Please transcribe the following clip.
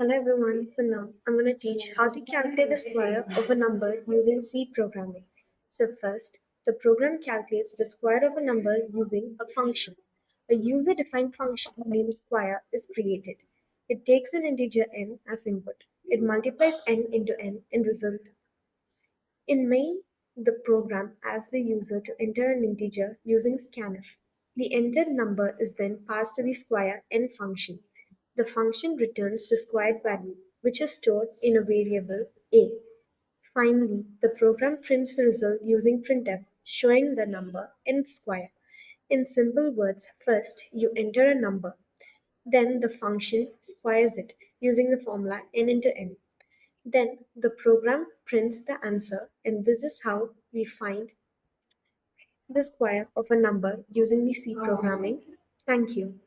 Hello everyone, so now I'm going to teach how to calculate the square of a number using C programming. So first, the program calculates the square of a number using a function. A user-defined function named square is created. It takes an integer n as input. It multiplies n into n in result. In main, the program asks the user to enter an integer using scanf. The entered number is then passed to the square n function. The function returns the squared value, which is stored in a variable a. Finally, the program prints the result using printf, showing the number n squared. In simple words, first you enter a number, then the function squares it using the formula n into n. Then the program prints the answer, and this is how we find the square of a number using the C programming. Thank you.